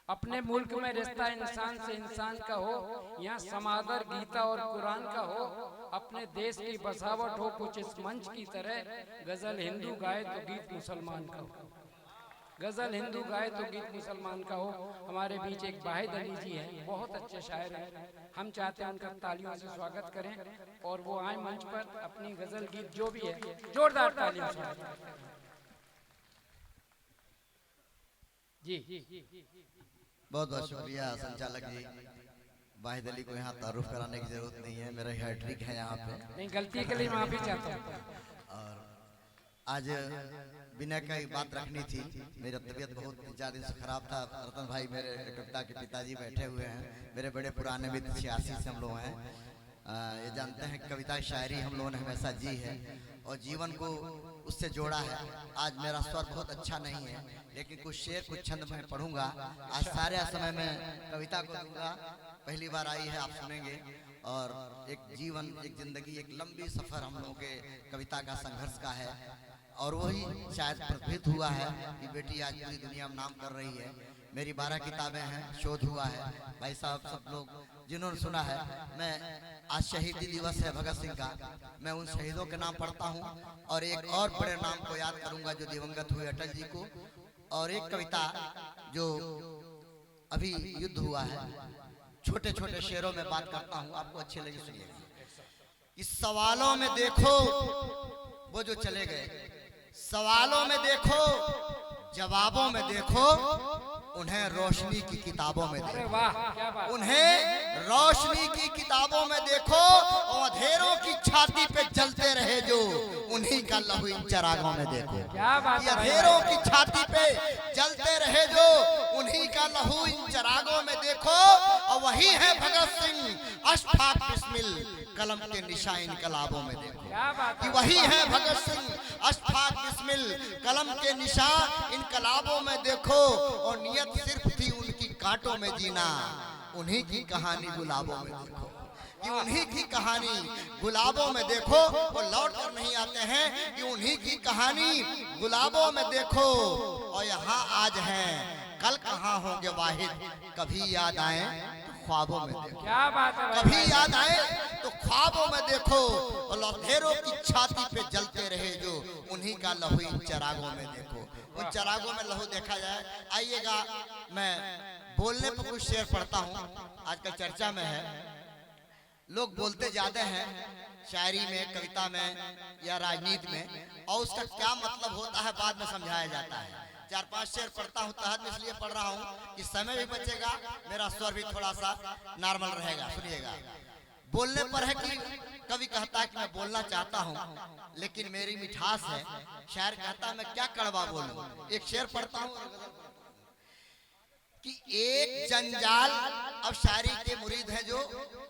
अपने मुल्क में रिश्ता इंसान से इंसान का हो, यहाँ समादर गीता और कुरान का हो, अपने देश की बसावट हो कुछ इस मंच की तरह। गजल हिंदू गाए तो गीत मुसलमान का हो, गजल हिंदू गाए तो गीत मुसलमान का हो। हमारे बीच एक वाहिद अली जी हैं, बहुत अच्छे शायर हैं। हम चाहते हैं उनका तालियों से स्वागत करें और वो आए मंच पर अपनी गजल गीत जो भी है जोरदार तालियों से जी। बहुत बहुत शुक्रिया संचालक जी। वाहिद अली को यहाँ तारुफ कराने की जरूरत नहीं है, मेरा हैट्रिक है यहाँ पे। नहीं, गलती के लिए माफी चाहता हूँ। और आज बिना की बात रखनी थी, मेरी तबीयत बहुत 4 दिन से खराब था। रतन भाई मेरे कविता के पिताजी बैठे हुए हैं, मेरे बड़े पुराने मित्र 86 से हम लोग हैं। ये जानते हैं कविता शायरी हम लोगों ने हमेशा जी है और जीवन को उससे जोड़ा है। आज मेरा स्वर बहुत अच्छा नहीं है, लेकिन कुछ शेर कुछ छंद मैं पढ़ूंगा। आज सारे समय में कविता को दूंगा, पहली बार आई है, आप सुनेंगे। और एक जीवन, एक जिंदगी, एक लंबी सफर हम लोगों के कविता का संघर्ष का है। और वही शायद प्रतिफलित हुआ है कि बेटी आज पूरी दुनिया में नाम कर रही है। मेरी 12 किताबें हैं, शोध हुआ है। भाई साहब सब लोग जिन्होंने सुना है, मैं आज शहीदी दिवस है भगत सिंह का, मैं उन शहीदों के नाम पढ़ता हूँ और एक और बड़े नाम को याद करूंगा जो दिवंगत हुए, अटल जी को। और एक कविता जो अभी युद्ध हुआ है, छोटे छोटे शेरों में बात करता हूँ, आपको अच्छे लगे सुनिएगा। इस सवालों में देखो वो जो चले गए, सवालों में देखो जवाबों में देखो, उन्हें रोशनी की किताबों में देखो, उन्हें रोशनी की किताबों में देखो। और अंधेरों की छाती पे जलते रहे जो, उन्हीं का लहू इन चरागों में देखो। अंधेरों की छाती पे जलते रहे जो, उन्हीं का लहू इन चरागों में देखो। और वही है भगत सिंह, अशफाक बिस्मिल कलम के निशा इनकलाबों में देखो। कि वही है भगत सिंह, अशफाक बिस्मिल कलम के निशा इनकलाबों में देखो। और नियत सिर्फ थी उनकी कांटों में जीना, उन्हीं की कहानी गुलाबों में देखो। कि उन्हीं की कहानी गुलाबों में देखो, वो लौट कर नहीं आते हैं। कि उन्हीं की कहानी गुलाबों में देखो। और यहाँ आज हैं, कल कहाँ होंगे वाहिद, कभी याद आए तो ख्वाबों में देखो। क्या बात है, कभी याद आए तो ख्वाबों में देखो। और अंधेरों की छाती पे जलते रहे जो, उन्हीं का लहू इन चरागों में देखो। उन चरागों में लहू देखा जाए। आइएगा, मैं बोलने पर कुछ शेर पढ़ता हूँ, आजकल चर्चा में है। लोग बोलते ज्यादा हैं शायरी में, कविता में या राजनीति में, और उसका क्या मतलब होता है बाद में समझाया जाता है। 4-5 शेर पढ़ता हूँ, तहत में इसलिए पढ़ रहा हूँ कि समय भी बचेगा, मेरा स्वर भी थोड़ा सा नॉर्मल रहेगा। सुनिएगा, बोलने पर है कि कवि कहता है कि मैं बोलना चाहता हूँ लेकिन मेरी मिठास है। शायर कहता है मैं क्या कड़वा बोलूं। एक शेर पढ़ता हूँ कि एक जंजाल, अब शायरी के मुरीद हैं जो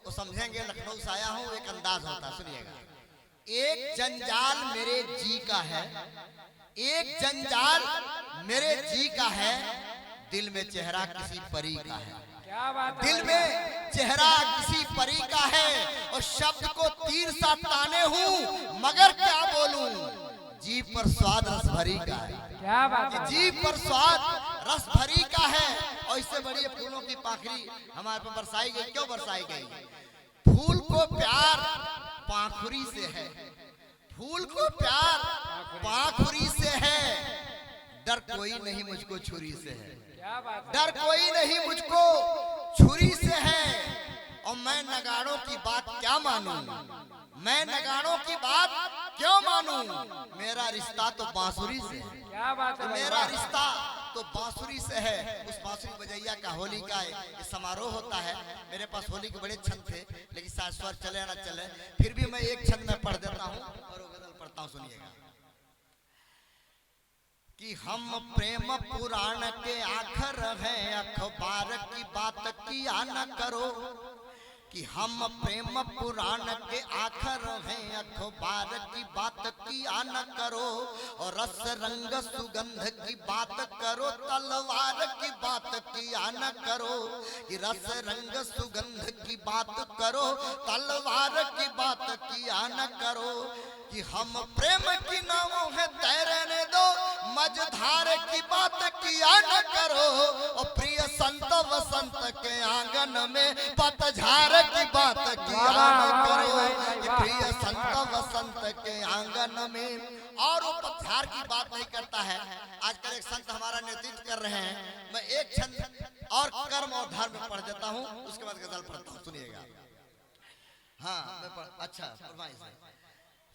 वो समझेंगे, लखनऊ से आया हूँ, एक अंदाज होता। सुनिएगा, एक जंजाल मेरे जी का है, एक जंजाल मेरे जी का है, दिल में चेहरा किसी परी का है। क्या बात है, दिल में चेहरा किसी परी का है। और शब्द को तीर सा ताने हूँ, मगर क्या बोलूं, जीभ पर स्वाद रस भरी का है। क्या बात है, जीभ पर स्वाद रस भरी का है। और इससे बड़ी फूलों की पाखड़ी हमारे पर बरसाई गई। क्यों बरसाई गई? फूल को प्यार पाखुरी से है, फूल को प्यार पाखुरी से है, डर कोई नहीं मुझको छुरी से है। क्या बात है, डर कोई नहीं मुझको छुरी से है। और मैं नगाड़ों की बात क्या मानूं, मैं नगाड़ों की बात क्यों मानूं, मेरा रिश्ता तो बांसुरी से है। क्या बात है, मेरा रिश्ता तो बांसुरी से है। उस बांसुरी बजैया का होली का एक समारोह होता है। मेरे पास होली के बड़े छंद थे, लेकिन शायद स्वर चले ना चले, फिर भी मैं एक छंद में पढ़ देता हूँ और वो गजल पढ़ता हूँ। सुनिएगा कि हम प्रेम पुराण के आखर हैं, अखबार की बात किया न करो। कि हम प्रेम पुराण के आखर हैं, अखबार की बात किया न करो। और रस रंग सुगंध की बात करो, तलवार की बात किया न करो। कि रस रंग सुगंध की बात करो, तलवार की बात किया न करो। कि हम प्रेम की नावों है तैरने दो, मझधार की बात किया न करो। और प्रिय संतो वसंत के आंगन में पतझड़ की बात किया न करो कि प्रिय संत वसंत के आंगन में। और वो पतझड़ की बात नहीं करता है। आजकल एक संत हमारा नेतृत्व कर रहे हैं, मैं एक छंद और कर्म और धर्म पढ़ देता हूँ, उसके बाद गजल पढ़ता हूँ, सुनिएगा। हाँ अच्छा फरमाइश है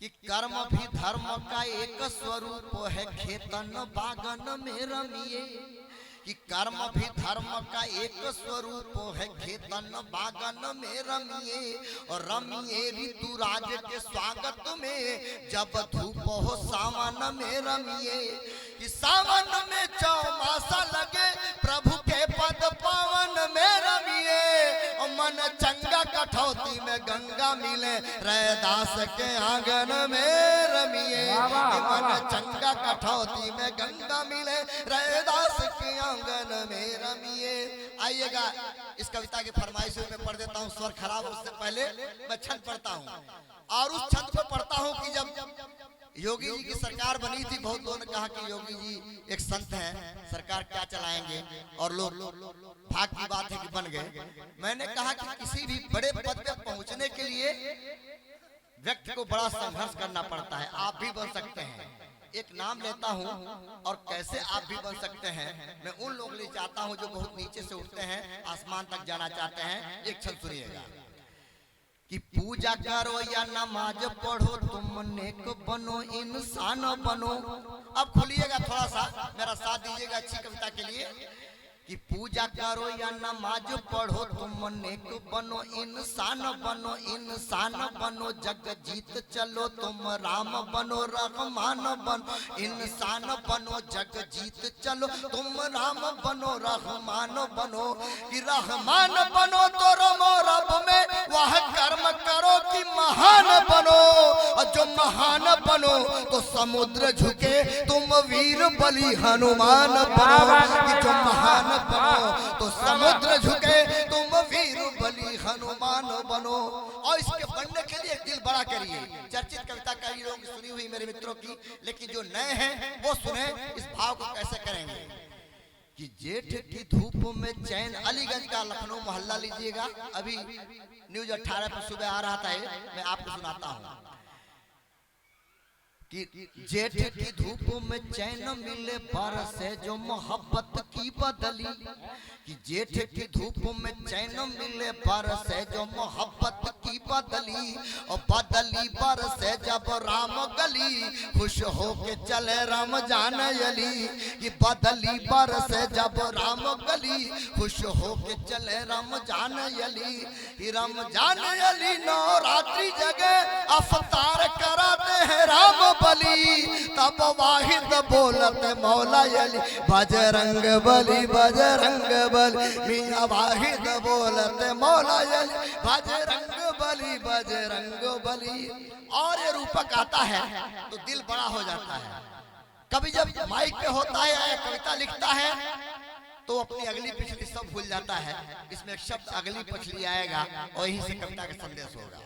कि कर्म भी धर्म का एक स्वरूप है, खेतन बागन में रमिए। कि कर्म भी धर्म का एक स्वरूप है, खेतन बागन में रमिए। और रमिए ऋतुराज के स्वागत में, जब धूप हो सावन में रमिए। कि सावन में चौमासा लगे, प्रभु के पद पावन में रमिए। और मन चंगा कठौती में गंगा मिले, रैदास के आंगन में रमिए। मन चंगा कठौती में गंगा मिले, रैदास के आंगन में रमिए। आइएगा इस कविता की फरमाइश में पढ़ देता हूँ, स्वर खराब उससे पहले मैं छंद पढ़ता हूँ। और उस छंद को पढ़ता हूँ कि जब योगी जी की सरकार बनी थी, बहुत लोगों ने कहा कि योगी जी एक संत हैं, सरकार क्या चलाएंगे, और लोग भाग की बात है कि बन गए। मैंने कहा कि किसी भी बड़े पद पे पहुंचने के लिए व्यक्ति को बड़ा संघर्ष करना पड़ता है। आप भी बन सकते हैं। एक नाम लेता हूं और कैसे आप भी बन सकते हैं, मैं उन लोगों के लिए चाहता हूं जो बहुत नीचे से उठते हैं, आसमान तक जाना चाहते हैं। एक छंद सुनिएगा कि पूजा करो या नमाज पढ़ो, तुम नेक बनो, इंसान बनो। अब खुलिएगा थोड़ा सा, मेरा साथ दीजिएगा अच्छी कविता के लिए। कि पूजा करो या नमाज पढ़ो, तुम नेक बनो, इंसान बनो, इंसान बनो। जग जीत चलो, तुम राम बनो, रहमान बनो, इंसान बनो। जग जीत चलो, तुम राम बनो, रहमान बनो। कि रहमान बनो तो रमो रब में, वह कर्म करो कि महान बनो। और जो महान बनो तो समुद्र झुके, तुम वीर बलि हनुमान बनो। कि जो महान बनो तो समुद्र झुके, तुम वीर बलि हनुमान बनो। और इसके बनने के लिए दिल बड़ा करिए। चर्चित कविता कई लोगों की सुनी हुई मेरे मित्रों की, लेकिन जो नए हैं वो सुने इस भाव को कैसे करेंगे। कि जेठ की धूप में चैन, अलीगंज का लखनऊ मोहल्ला लीजिएगा, अभी न्यूज 18 पर सुबह आ रहा था, मैं आपको सुनाता हूँ। कि जेठ की धूप में चैन मिले, बरसे जो मोहब्बत की बदली। कि जेठ की धूप में चैन मिले, बरसे जो मोहब्बत की बदली। और बदली बरसे जब राम गली, खुश हो के चले रमजान अली। कि बदली बरसे जब राम गली, खुश हो के चले रमजान अली। रमजान अली नवरात्रि जगह अवतार कराते हैं राम बली। तब वाहिद बोलते मौला अली, बजरंग बली बजरंग बली। मियां वाहिद बोलते मौला अली, बजरंग बली बजरंग बली। और ये रूपक आता है तो दिल बड़ा हो जाता है। कभी जब माइक पे होता है या कविता लिखता है तो अपनी अगली पिछली सब भूल जाता है। इसमें एक शब्द अगली पिछली आएगा और यहीं से कविता का संदेश होगा।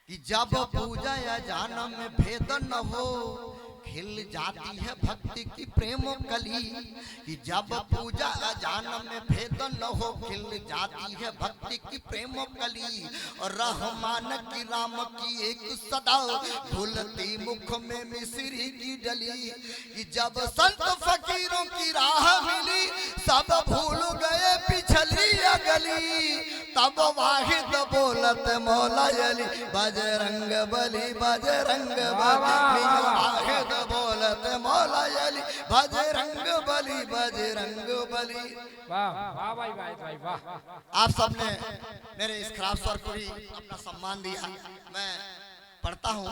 कि जब पूजा या जानम में भेद न हो, खिल जाती है भक्ति की प्रेम कली। कि जब पूजा अजानम में भेद न हो, खिल जाती है भक्ति की प्रेम कली। और रहमान की राम की एक सदा, भूलती मुख में मिश्री की डली। कि जब संत फकीरों की राह मिली, सब भूल गए पिछली अगली। तब वाहिद बोलत मौला अली, बजरंग बली बजरंग बली। वाहिद बोलत मौला अली, बजरंग बली बजरंग बली। वाह वाह भाई भाई भाई वाह। आप सबने मेरे इस खराब स्वर को भी अपना सम्मान दिया। मैं पढ़ता हूँ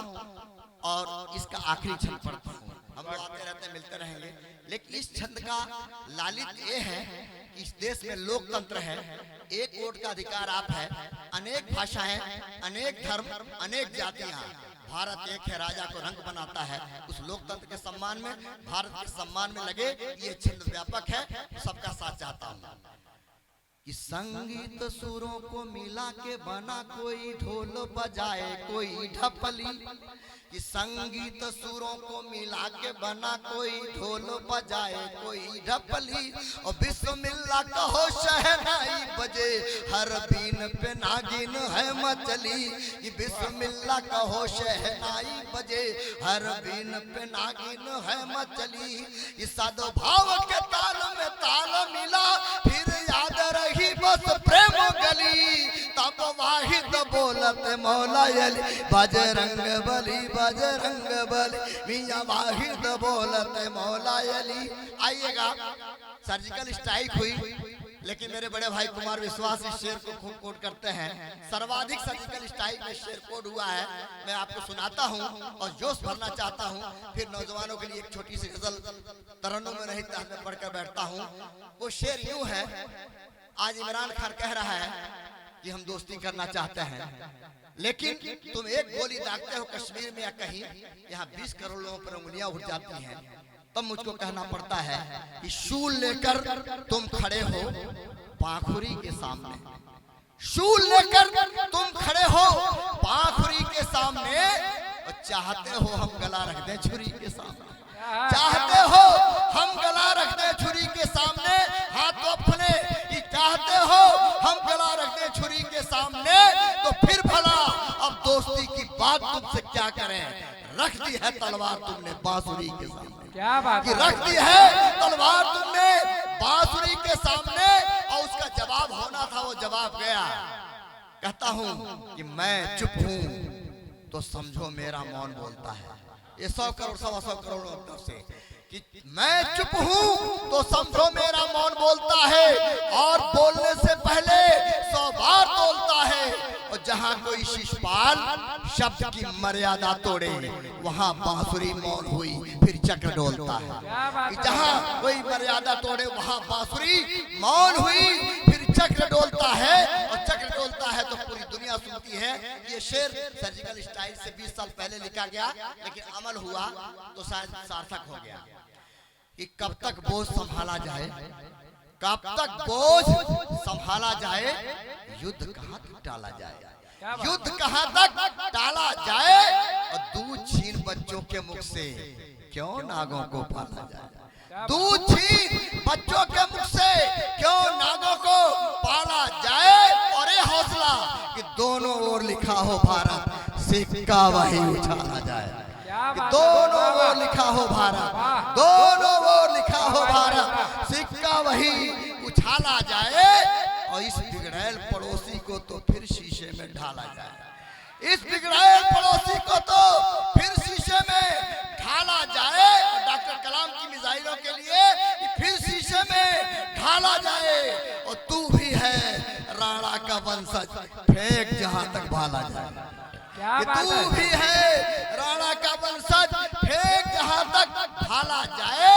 और इसका आखिरी छंद पढ़ता हूँ। हम लोग आते रहते मिलते रहेंगे, लेकिन इस छंद का लालित ये है कि इस देश में लोकतंत्र है, एक वोट का अधिकार आप है, अनेक भाषाएं, अनेक धर्म, अनेक जातियां। भारत एक है, राजा को रंग बनाता है। उस लोकतंत्र के सम्मान में, भारत के सम्मान में लगे ये छंद व्यापक है, सबका साथ चाहता हूँ। कि संगीत सुरों को मिला के बना, कोई ढोल बजाए कोई ढपली, कि संगीत सुरों को मिला के बना, कोई ढोल बजाए कोई ढपली, और बिस्मिल्लाह कहो शहनाई बजे, हर बीन पे नागिन है मचली, कि बिस्मिल्लाह कहो शहनाई बजे, हर बीन पे नागिन है मचली, इस सद्भाव के ताल में ताल मिला, फिर याद रही बस प्रेम गली, तब वाहिद बोलत मौला अली, बजरंग बली बजरंग बली, मियां वाहिद बोलत मौला अली। आइएगा, सर्जिकल स्ट्राइक हुई, लेकिन मेरे बड़े भाई कुमार विश्वास इस शेर को खूब कोट करते हैं। सर्वाधिक सर्जिकल स्ट्राइक में शेर कोट हुआ है, मैं आपको सुनाता हूं और जोश भरना चाहता हूं, फिर नौजवानों के लिए एक छोटी सी गजल तरन्नुम में नहीं ताल में पढ़कर बैठता हूं। वो शेर यूं है, आज इमरान खान कह रहा है कि हम दोस्ती करना चाहते हैं, लेकिन तुम एक गोली दागते हो कश्मीर में या कहीं, यहाँ 20 करोड़ लोगों पर उंगलियां उठ जाती हैं, तब मुझको कहना पड़ता है कि शूल लेकर तुम खड़े हो पाखुरी के सामने, शूल लेकर तुम खड़े हो पाखुरी के सामने, और चाहते हो हम गला रख दें छुरी के सामने, चाहते हो हम गला रख दें छुरी के सामने, हाथ तो अपने कि चाहते हो हम गला रख दें छुरी के सामने, तो फिर भला अब दोस्ती की बात तुमसे क्या करें, रख दी है तलवार तुमने बांसुरी के सामने, क्या बात कि रख दी है तलवार तुमने बांसुरी के सामने, और उसका जवाब होना था वो जवाब गया। कहता हूं कि मैं चुप हूं तो समझो मेरा मौन बोलता है, ये 100 करोड़ 125 करोड़ से, कि मैं चुप हूं तो समझो मेरा मौन बोलता है, और बोलने से पहले 100 बार बोलता है, और जहां कोई शिशुपाल शब्द की मर्यादा तोड़े, वहां बांसुरी मौन हुई फिर चक्र डोलता है, कि जहां कोई मर्यादा तोड़े वहां बांसुरी मौन हुई फिर चक्र डोलता है, और चक्र डोलता है तो पूरी दुनिया सुनती है। ये शेर सर्जिकल स्ट्राइक से 20 साल पहले लिखा गया, लेकिन अमल हुआ तो शायद सार्थक हो गया। कि कब तक बोझ संभाला जाए, कब तक बोझ संभाला जाए, युद्ध कहां तक टाला जाए, युद्ध कहां तक टाला जाए, और दूध छीन बच्चों के मुख से क्यों नागों को पाला जाए, दूध छीन बच्चों के मुख से क्यों नागों को पाला जाए, और ये हौसला कि दोनों ओर लिखा हो भारत, सिक्का वही उछाला जाए, दोनों ओर लिखा हो भारत, दोनों ओर लिखा हो भारत, सिक्का वही उछाला जाए, और इस बिगड़ैल पड़ोसी को तो फिर शीशे में ढाला जाए, इस बिगड़ैल पड़ोसी को तो फिर शीशे में ढाला जाए, और डॉक्टर कलाम की मिसाइलों के लिए फिर शीशे में ढाला जाए, और तू भी है राणा का वंशज, फेंक जहां तक भाला जाए, तू भी है राणा का वंशज, फेंक जहां तक भाला जाए,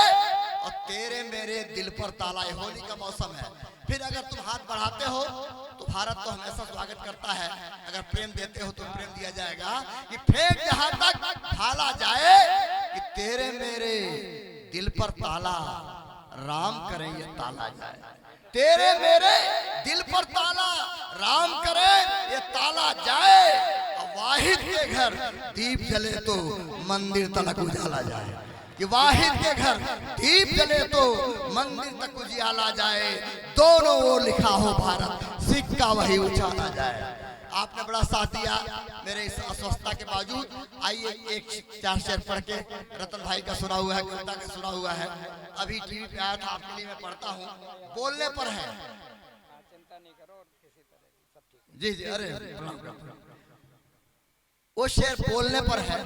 और तेरे मेरे दिल पर ताला। होली का मौसम है, फिर अगर तुम हाथ बढ़ाते हो तो भारत तो हमेशा स्वागत करता है, अगर प्रेम देते हो तो प्रेम दिया जाएगा, कि फेंक जहां तक भाला जाए, कि तेरे मेरे दिल पर ताला, राम करे ये ताला जाए, तेरे मेरे दिल पर ताला, राम करे ये ताला जाए, वाहिद के घर दीप जले तो मंदिर तक उजाला जाए, कि वाहिद के घर दीप जले तो मंदिर तक उजाला जाए, दोनों ओर लिखा हो भारत, सिक्का वही उछाला जाए। आपने बड़ा साथ दिया मेरे इस अस्वस्थता के बावजूद। आइए एक 4 शेर पढ़ के, रतन भाई का सुना हुआ है, कविता का सुना हुआ है, अभी टीवी पे आया था, आपके लिए मैं पढ़ता हूँ, बोलने पर है। जी जी, अरे वो शेर बोलने पर है।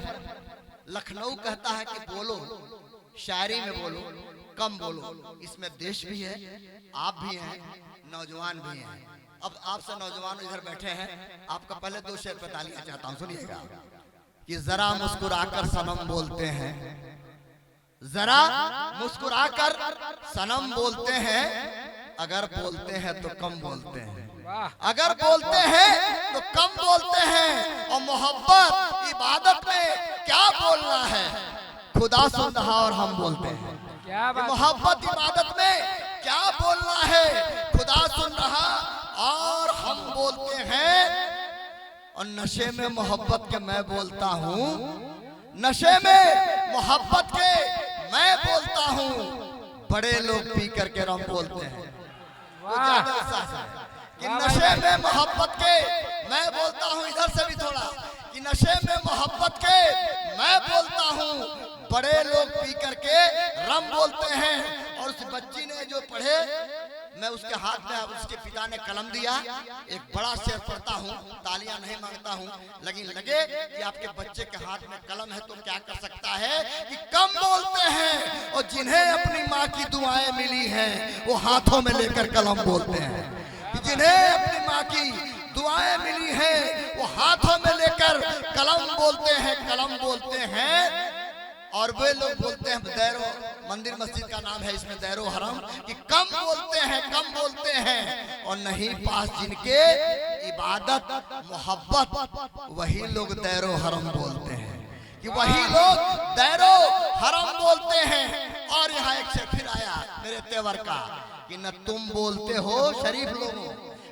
लखनऊ कहता है कि बोलो, शायरी में बोलो, कम बोलो, इसमें देश भी है, आप भी हैं, नौजवान भी हैं। अब आपसे नौजवान इधर बैठे हैं, आपका पहले 2 शेर बता लिया चाहता हूं, सुनिएगा। कि जरा मुस्कुराकर सनम बोलते हैं, जरा मुस्कुराकर सनम बोलते हैं, अगर बोलते हैं तो कम बोलते हैं, अगर बोलते हैं तो कम बोलते हैं, और मोहब्बत इबादत में क्या बोलना है, खुदा सुन रहा और हम बोलते हैं। मोहब्बत इबादत में क्या बोलना है, खुदा सुन रहा और नशे में मोहब्बत के मैं बोलता हूँ, नशे में मोहब्बत के मैं बोलता हूँ, बड़े लोग पी करके रम बोलते हैं। वो ज्यादा एहसास है कि नशे में मोहब्बत के मैं बोलता हूँ, इधर से भी थोड़ा, कि नशे में मोहब्बत के मैं बोलता हूँ, बड़े लोग पी करके रम बोलते हैं। और उस बच्ची ने जो पढ़े, मैं उसके हाथ में, उसके पिता ने कलम दिया, एक बड़ा शेर पढ़ता हूँ, तालियां नहीं मांगता हूँ, लेकिन लगे कि आपके बच्चे के हाथ में कलम है तो क्या कर सकता है कि कम बोलते हैं, और जिन्हें अपनी माँ की दुआएं मिली हैं वो हाथों में लेकर कलम बोलते हैं। कि जिन्हें अपनी माँ की दुआएं मिली हैं वो हाथों में लेकर कलम बोलते हैं, कलम बोलते हैं। और वे लोग बोलते हैं, दैरो मंदिर मस्जिद का नाम है इसमें, दैरो हरम, कि कम बोलते हैं, कम बोलते हैं। और नहीं पास जिनके इबादत मोहब्बत, वही लोग दैरो हरम बोलते हैं, कि वही लोग दैरो हरम बोलते हैं। और यहाँ एक शेर फिर आया मेरे तेवर का, कि न तुम बोलते हो शरीफ लोगों,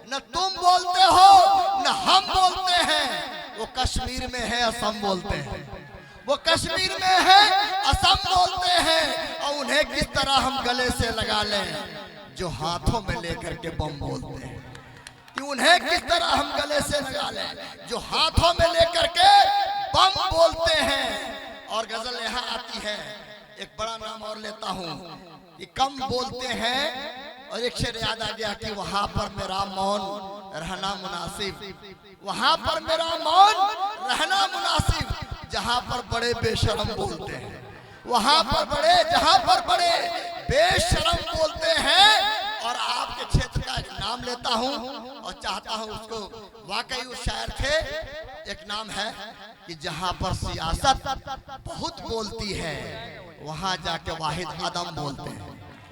न तुम बोलते हो न हम बोलते हैं। वो कश्मीर में है असम बोलते हैं, वो कश्मीर में है असम बोलते हैं। और उन्हें किस तरह हम गले से लगा लें जो हाथों में लेकर के बम बोलते हैं, कि उन्हें किस तरह हम गले से लगा लें जो हाथों में लेकर के बम बोलते हैं। और गजल यहाँ आती है, एक बड़ा नाम और लेता हूँ, कि कम बोलते हैं। और एक शेर याद आ गया कि वहां पर मेरा मौन रहना मुनासिब, वहां पर मेरा मौन रहना मुनासिब, जहां पर बड़े बेशरम बोलते हैं, वहां पर बड़े, जहां पर बड़े बेशरम बोलते हैं। और आपके क्षेत्र का एक नाम लेता हूं और चाहता हूं उसको, वाकई उस शायर थे, एक नाम है कि जहां पर सियासत बहुत बोलती है वहां जाके वाहिद अदम बोलते हैं।